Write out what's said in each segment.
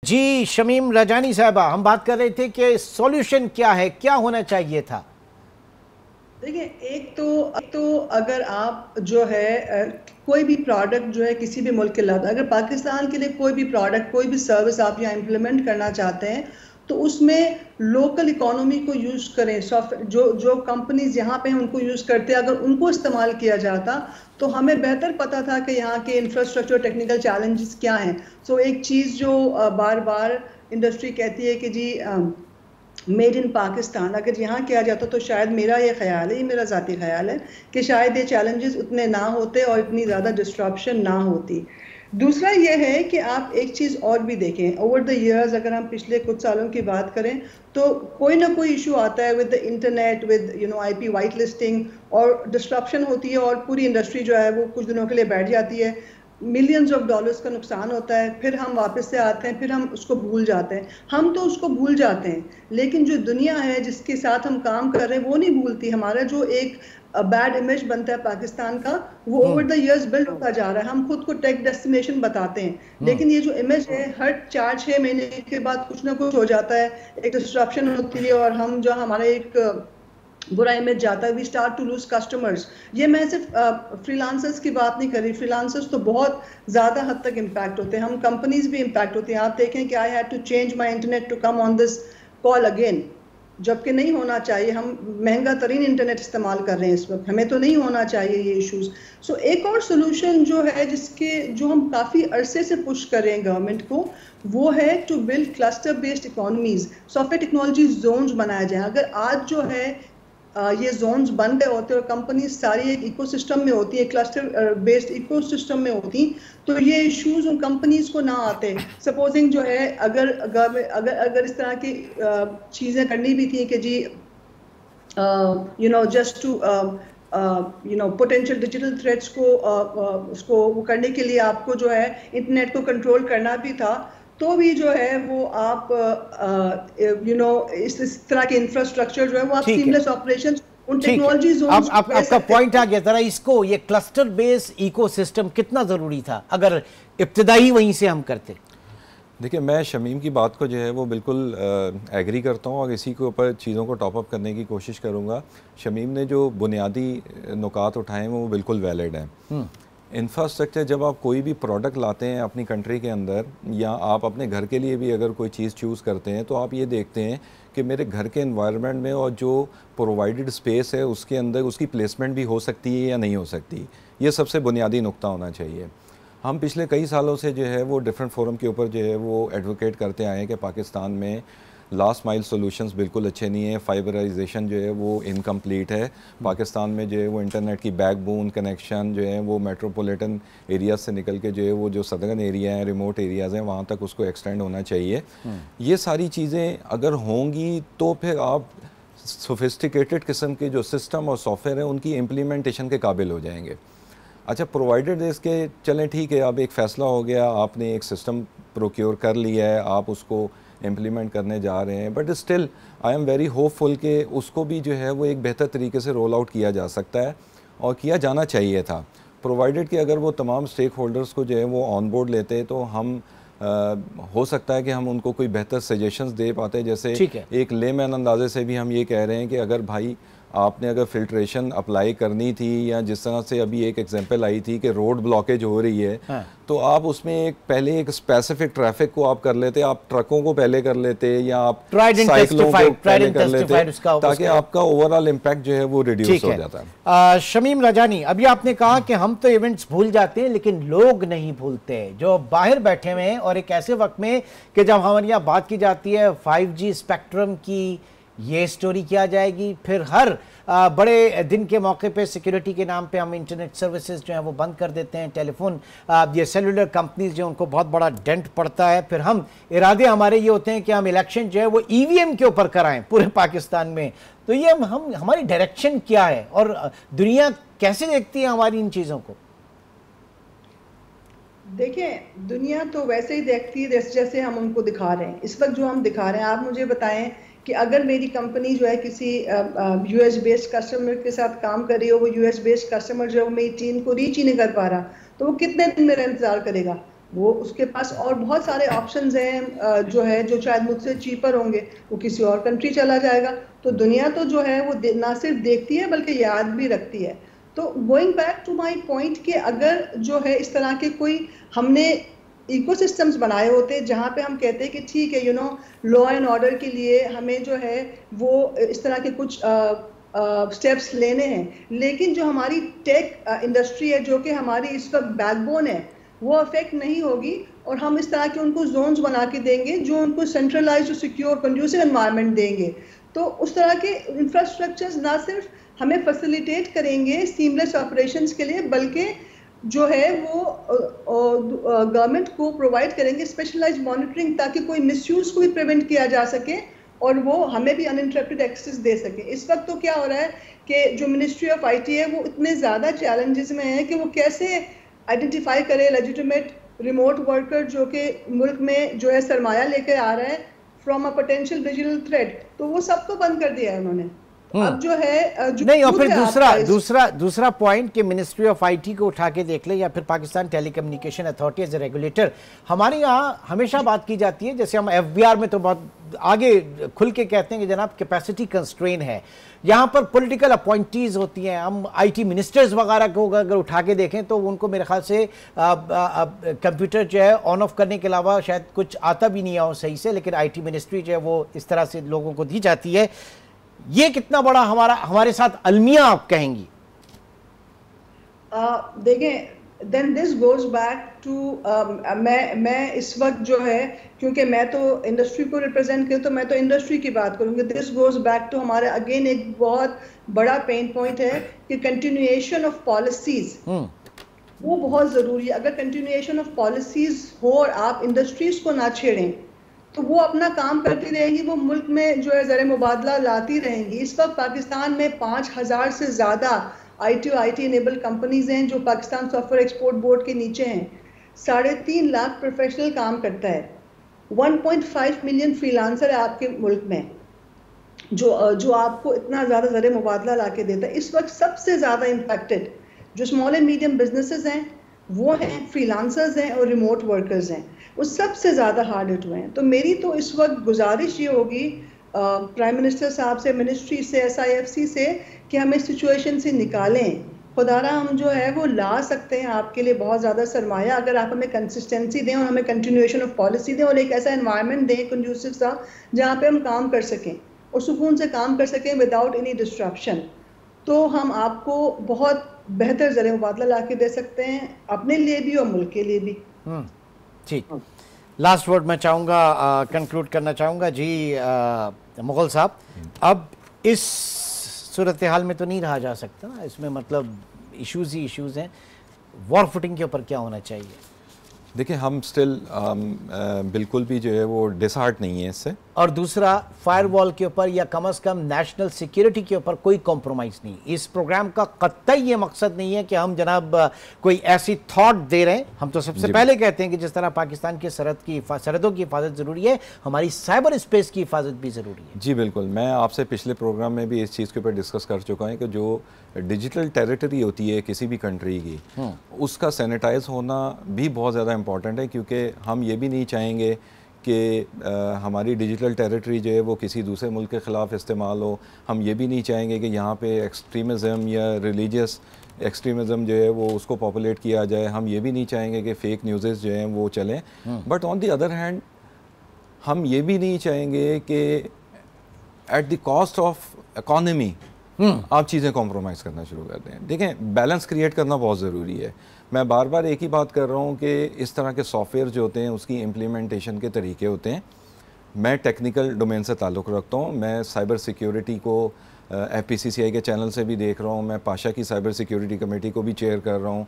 जी शमीम रजानी साहबा, हम बात कर रहे थे कि सॉल्यूशन क्या है, क्या होना चाहिए था। देखिए, एक तो अगर आप जो है कोई भी प्रोडक्ट जो है किसी भी मुल्क के लाते, अगर पाकिस्तान के लिए कोई भी प्रोडक्ट कोई भी सर्विस आप यहाँ इम्प्लीमेंट करना चाहते हैं तो उसमें लोकल इकोनॉमी को यूज़ करें। सॉफ्ट जो जो कंपनीज यहाँ पे हैं उनको यूज़ करते हैं, अगर उनको इस्तेमाल किया जाता तो हमें बेहतर पता था कि यहाँ के इंफ्रास्ट्रक्चर टेक्निकल चैलेंजेस क्या हैं। सो एक चीज़ जो बार बार इंडस्ट्री कहती है कि जी मेड इन पाकिस्तान अगर यहाँ किया जाता तो शायद मेरा ये ख्याल है, ये मेरा ज़ाती ख्याल है कि शायद ये चैलेंजेस उतने ना होते और इतनी ज़्यादा डिस्ट्रप्शन ना होती। दूसरा ये है कि आप एक चीज़ और भी देखें, ओवर द इयर्स अगर हम पिछले कुछ सालों की बात करें तो कोई ना कोई इशू आता है with the internet, with IP white listing, और डिस्ट्रप्शन होती है और पूरी इंडस्ट्री जो है वो कुछ दिनों के लिए बैठ जाती है। मिलियंस ऑफ डॉलर्स का नुकसान होता है, फिर हम वापस से आते हैं, फिर हम उसको भूल जाते हैं। हम तो उसको भूल जाते हैं, लेकिन जो दुनिया है जिसके साथ हम काम कर रहे हैं वो नहीं भूलती। हमारा जो एक बैड इमेज बनता है पाकिस्तान का, वो ओवर द इयर्स बिल्ड होता जा रहा है। हम खुद को टेक डेस्टिनेशन बताते हैं, लेकिन ये जो इमेज है हर 4-6 महीने के बाद कुछ ना कुछ हो जाता है, एक डिस्ट्रप्शन होती है और हम जो हमारा एक बुरा इमेज जाता है, we start to lose customers. ये मैं सिर्फ फ्रीलांसर्स की बात नहीं कर रही, फ्रीलांसर्स तो बहुत ज़्यादा हद तक इम्पैक्ट होते हैं, हम कंपनीज भी इम्पैक्ट होती हैं। आप देखें कि I had to change my internet to come on this call again, जबकि नहीं होना चाहिए। हम महंगा तरीन इंटरनेट इस्तेमाल कर रहे हैं इस वक्त, हमें तो नहीं होना चाहिए ये इश्यूज। सो एक और सोल्यूशन जो है जो हम काफ़ी अरसे से पुश कर रहे हैं गवर्नमेंट को, वो है to build cluster based economies, software technology zones बनाया जाए। अगर आज जो है ये जोन्स बन गए होते और कंपनी सारी एक इकोसिस्टम में होती है, क्लस्टर बेस्ड इकोसिस्टम में होती, तो ये इश्यूज उन कंपनीज को ना आते। सपोजिंग जो है अगर अगर अगर, अगर इस तरह की चीज़ें करनी भी थी कि जी just to potential digital threats को उसको वो करने के लिए आपको जो है इंटरनेट को कंट्रोल करना भी था, तो भी जो है वो आप इस तरह के इंफ्रास्ट्रक्चर जो है वो आप सीमलेस ऑपरेशन उन टेक्नोलॉजी जोन्स अब आपका पॉइंट आ गया। जरा इसको, ये क्लस्टर बेस्ड इकोसिस्टम कितना जरूरी था अगर इब्तिदाई वहीं से हम करते। देखिए, मैं शमीम की बात को जो है वो बिल्कुल एग्री करता हूँ और इसी के ऊपर चीज़ों को टॉप अप करने की कोशिश करूँगा। शमीम ने जो बुनियादी नुकात उठाए हैं वो बिल्कुल वैलिड हैं। इंफ्रास्ट्रक्चर, जब आप कोई भी प्रोडक्ट लाते हैं अपनी कंट्री के अंदर या आप अपने घर के लिए भी अगर कोई चीज़ चूज़ करते हैं, तो आप ये देखते हैं कि मेरे घर के एनवायरनमेंट में और जो प्रोवाइडेड स्पेस है उसके अंदर उसकी प्लेसमेंट भी हो सकती है या नहीं हो सकती। ये सबसे बुनियादी नुक्ता होना चाहिए। हम पिछले कई सालों से जो है वो डिफरेंट फोरम के ऊपर जो है वो एडवोकेट करते आए हैं कि पाकिस्तान में लास्ट माइल सॉल्यूशंस बिल्कुल अच्छे नहीं है, फाइबराइजेशन जो है वो इनकम्प्लीट है। पाकिस्तान में जो है वो इंटरनेट की बैकबोन कनेक्शन जो है वो मेट्रोपॉलिटन एरियाज से निकल के जो है वो जो सदर्न एरिया है, रिमोट एरियाज़ हैं, वहाँ तक उसको एक्सटेंड होना चाहिए। ये सारी चीज़ें अगर होंगी तो फिर आप सोफिस्टिकेटेड किस्म के जो सिस्टम और सॉफ्टवेयर हैं उनकी इम्प्लीमेंटेशन के काबिल हो जाएंगे। अच्छा, प्रोवाइडेड इसके चलें ठीक है, अब एक फ़ैसला हो गया, आपने एक सिस्टम प्रोक्योर कर लिया है, आप उसको इम्प्लीमेंट करने जा रहे हैं, but still I am very hopeful कि उसको भी जो है वो एक बेहतर तरीके से रोल आउट किया जा सकता है और किया जाना चाहिए था। प्रोवाइडेड कि अगर वो तमाम स्टेक होल्डर्स को जो है वो ऑन बोर्ड लेते तो हम हो सकता है कि हम उनको कोई बेहतर सजेशंस दे पाते। जैसे एक लेमैन अंदाजे से भी हम ये कह रहे हैं कि अगर भाई आपने अगर फिल्ट्रेशन अप्लाई करनी थी, या जिस तरह से अभी एक एग्जांपल आई थी कि रोड ब्लॉकेज हो रही है, तो आप उसमें पहले एक स्पेसिफिक ट्रैफिक को आप कर लेते, आप ट्रकों को पहले कर लेते या आप साइकिलों को पहले कर लेते, ताकि आपका ओवरऑल इम्पैक्ट जो है वो रिड्यूस हो जाता है। शमीम रजानी, अभी आपने कहा कि हम तो इवेंट्स भूल जाते हैं लेकिन लोग नहीं भूलते जो बाहर बैठे हुए हैं, और एक ऐसे वक्त में कि जब हमारे यहाँ बात की जाती है 5G स्पेक्ट्रम की, ये स्टोरी किया जाएगी, फिर हर बड़े दिन के मौके पे सिक्योरिटी के नाम पे हम इंटरनेट सर्विसेज जो हैं वो बंद कर देते हैं, टेलीफोन ये सेलुलर कंपनीज जो उनको बहुत बड़ा डेंट पड़ता है, फिर हम इरादे हमारे ये होते हैं कि हम इलेक्शन जो है वो EVM के ऊपर कराएं पूरे पाकिस्तान में। तो ये हम हमारी डायरेक्शन क्या है और दुनिया कैसे देखती है हमारी इन चीज़ों को? देखिए, दुनिया तो वैसे ही देखती है जैसे हम उनको दिखा रहे हैं। इस वक्त जो हम दिखा रहे हैं, आप मुझे बताएं कि अगर मेरी कंपनी जो है किसी US बेस्ड कस्टमर के साथ काम कर रही हो, वो US बेस्ड कस्टमर जो है मेरी टीम को रीच ही नहीं कर पा रहा, तो वो कितने दिन मेरा इंतजार करेगा? वो उसके पास और बहुत सारे ऑप्शंस हैं जो है, जो शायद मुझसे चीपर होंगे, वो किसी और कंट्री चला जाएगा। तो दुनिया तो जो है वो ना सिर्फ देखती है बल्कि याद भी रखती है। तो going back to my point कि अगर जो है इस तरह के कोई हमने इकोसिस्टम्स बनाए होते जहाँ पे हम कहते हैं कि ठीक है लॉ एंड ऑर्डर के लिए हमें जो है वो इस तरह के कुछ स्टेप्स लेने हैं, लेकिन जो हमारी टेक इंडस्ट्री है जो कि हमारी इस वक्त बैकबोन है वो अफेक्ट नहीं होगी, और हम इस तरह के उनको जोन्स बना के देंगे जो उनको सेंट्रलाइज्ड सिक्योर कंड्यूसिव एनवायरनमेंट देंगे। तो उस तरह के इंफ्रास्ट्रक्चर्स ना सिर्फ हमें फैसिलिटेट करेंगे सीमलेस ऑपरेशंस के लिए, बल्कि जो है वो गवर्नमेंट को प्रोवाइड करेंगे स्पेशलाइज्ड मॉनिटरिंग, ताकि कोई मिसयूज को भी प्रिवेंट किया जा सके और वो हमें भी अनइंटरप्टेड एक्सेस दे सके। इस वक्त तो क्या हो रहा है कि जो मिनिस्ट्री ऑफ आईटी है वो इतने ज़्यादा चैलेंजेस में है कि वो कैसे आइडेंटिफाई करे लेजिटिमेट रिमोट वर्कर जो कि मुल्क में जो है सरमाया लेकर आ रहा है from a potential digital threat, तो वो सब तो बंद कर दिया है उन्होंने। अब जो है जो नहीं, और फिर दूसरा पॉइंट कि मिनिस्ट्री ऑफ आईटी को उठा के देख ले या फिर Pakistan telecommunication authority as a regulator. हमारे यहाँ हमेशा बात की जाती है, जैसे हम एफबीआर में तो बहुत आगे खुल के कहते हैं कि जनाब कैपेसिटी कंस्ट्रेन है, यहाँ पर पॉलिटिकल अपॉइंटीज होती हैं। हम आईटी मिनिस्टर्स वगैरह को अगर उठा के देखें तो उनको मेरे ख्याल से कंप्यूटर जो है ऑन ऑफ करने के अलावा शायद कुछ आता भी नहीं हो सही से, लेकिन आईटी मिनिस्ट्री जो है वो इस तरह से लोगों को दी जाती है। ये कितना बड़ा हमारे साथ अलमिया आप कहेंगी? देखें, then this goes back to मैं इस वक्त जो है, क्योंकि मैं तो इंडस्ट्री को रिप्रेजेंट करती, तो मैं तो इंडस्ट्री की बात करूंगी। दिस गोज बैक टू हमारे अगेन एक बहुत बड़ा पेन पॉइंट है कि कंटिन्यूएशन ऑफ पॉलिसीज वो बहुत ज़रूरी है। अगर कंटिन्यूएशन ऑफ पॉलिसीज हो और आप इंडस्ट्रीज को ना छेड़ें तो वो अपना काम करती रहेंगी, वो मुल्क में जो है ज़र मुबादला लाती रहेंगी। इस वक्त पाकिस्तान में 5000 से ज़्यादा आई.टी. इनेबल कंपनीज हैं जो पाकिस्तान सॉफ्टवेयर एक्सपोर्ट बोर्ड के नीचे हैं। 3.5 लाख प्रोफेशनल काम करता है। 1.5 मिलियन फ्रीलांसर है आपके मुल्क में जो आपको इतना ज़्यादा ज़र मुबादला ला के देता है। इस वक्त सबसे ज़्यादा इम्पैक्टेड जो स्मॉल एंड मीडियम बिजनेसेस हैं वो हैं, फ्रीलांसर्स हैं और रिमोट वर्कर्स हैं, वो सबसे ज़्यादा हार्ड हिट हुए हैं। तो मेरी तो इस वक्त गुजारिश ये होगी प्राइम मिनिस्टर साहब से, मिनिस्ट्री से, SIFC से, कि हमें सिचुएशन से निकालें। खुदारा हम जो है वो ला सकते हैं आपके लिए बहुत ज़्यादा सरमाया, अगर आप हमें कंसिस्टेंसी दें और हमें कंटिन्यूएशन ऑफ पॉलिसी दें और एक ऐसा एनवायरनमेंट दें कंड्यूसिव सा जहाँ पे हम काम कर सकें और सुकून से काम कर सकें विदाउट एनी डिस्ट्रप्शन। तो हम आपको बहुत बेहतर ज़र मुबादला ला के दे सकते हैं, अपने लिए भी और मुल्क के लिए भी। ठीक, लास्ट वर्ड मैं चाहूँगा, कंक्लूड करना चाहूँगा जी मुगल साहब। अब इस सूरत हाल में तो नहीं रहा जा सकता ना, इसमें मतलब इश्यूज़ ही इश्यूज़ हैं। वॉर फुटिंग के ऊपर क्या होना चाहिए? देखिए, हम स्टिल बिल्कुल भी जो है वो डिसहार्ट नहीं है इससे। और दूसरा, फायरवॉल के ऊपर या कम से कम नेशनल सिक्योरिटी के ऊपर कोई कॉम्प्रोमाइज़ नहीं। इस प्रोग्राम का कतई ये मकसद नहीं है कि हम जनाब कोई ऐसी थॉट दे रहे हैं। हम तो सबसे पहले कहते हैं कि जिस तरह पाकिस्तान की सरहदों की हिफाजत ज़रूरी है, हमारी साइबर स्पेस की हिफाजत भी ज़रूरी है। जी बिल्कुल, मैं आपसे पिछले प्रोग्राम में भी इस चीज़ के ऊपर डिस्कस कर चुका हूँ कि जो डिजिटल टेरिटरी होती है किसी भी कंट्री की, उसका सैनिटाइज होना भी बहुत ज़्यादा इम्पॉर्टेंट है, क्योंकि हम ये भी नहीं चाहेंगे कि हमारी डिजिटल टेरिटरी जो है वो किसी दूसरे मुल्क के ख़िलाफ़ इस्तेमाल हो। हम ये भी नहीं चाहेंगे कि यहाँ पे एक्सट्रीमिज़म या रिलीजियस एक्सट्रीमिज़म जो है वो उसको पॉपुलेट किया जाए। हम ये भी नहीं चाहेंगे कि फ़ेक न्यूज़ जो हैं वो चलें। But on the other hand हम ये भी नहीं चाहेंगे कि at the cost of economy आप चीज़ें कॉम्प्रोमाइज़ करना शुरू कर दें। देखें, बैलेंस क्रिएट करना बहुत ज़रूरी है। मैं बार बार एक ही बात कर रहा हूँ कि इस तरह के सॉफ्टवेयर जो होते हैं उसकी इम्प्लीमेंटेशन के तरीके होते हैं। मैं टेक्निकल डोमेन से ताल्लुक़ रखता हूँ, मैं साइबर सिक्योरिटी को FPCCI के चैनल से भी देख रहा हूँ, मैं पाशा की साइबर सिक्योरिटी कमेटी को भी चेयर कर रहा हूँ।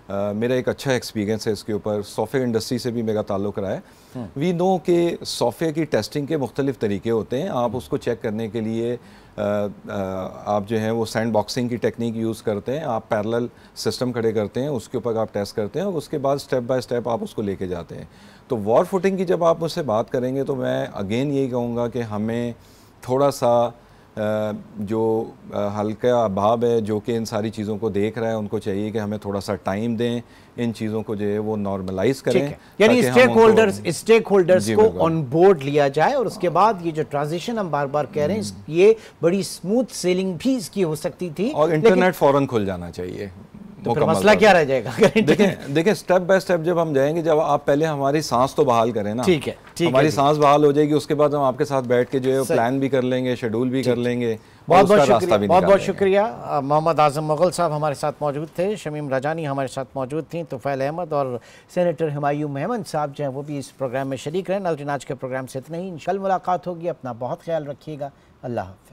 मेरा एक अच्छा एक्सपीरियंस है इसके ऊपर। सॉफ्टवेयर इंडस्ट्री से भी मेरा ताल्लुक़ रहा है। वी नो कि सॉफ्टवेयर की टेस्टिंग के मुख्तलिफ़ तरीके होते हैं। आप उसको चेक करने के लिए आप जो है वो सैंड बॉक्सिंग की टेक्निक यूज़ करते हैं, आप पैरेलल सिस्टम खड़े करते हैं, उसके ऊपर आप टेस्ट करते हैं और उसके बाद स्टेप बाय स्टेप आप उसको लेके जाते हैं। तो वॉर फुटिंग की जब आप मुझसे बात करेंगे तो मैं अगेन यही कहूँगा कि हमें थोड़ा सा जो हल्का अहबाब है जो कि इन सारी चीज़ों को देख रहा है, उनको चाहिए कि हमें थोड़ा सा टाइम दें, इन चीज़ों को जो है वो नॉर्मलाइज करें, यानी स्टेक होल्डर्स को ऑन बोर्ड लिया जाए और उसके बाद ये जो ट्रांजिशन हम बार बार कह रहे हैं ये बड़ी स्मूथ सेलिंग भी इसकी हो सकती थी, और इंटरनेट फौरन खुल जाना चाहिए। तो फिर मसला क्या रह जाएगा? देखें स्टेप बाय स्टेप जब हम जाएंगे, जब आप पहले हमारी सांस तो बहाल करें ना, ठीक है, हमारी सांस बहाल हो जाएगी, उसके बाद हम आपके साथ बैठ के जो है प्लान भी कर लेंगे, शेड्यूल भी कर लेंगे। बहुत बहुत शुक्रिया। मोहम्मद आजम मुगल साहब हमारे साथ मौजूद थे, शमीम रजानी हमारे साथ मौजूद थी, तुफैल अहमद और सेनेटर हुमायूं मेहमद साहब जो हैं वो भी इस प्रोग्राम में शरीक रहे। नाज़रीन आज के प्रोग्राम से इतना ही, कल मुलाकात होगी, अपना बहुत ख्याल रखिएगा, अल्लाह हाफ़िज़।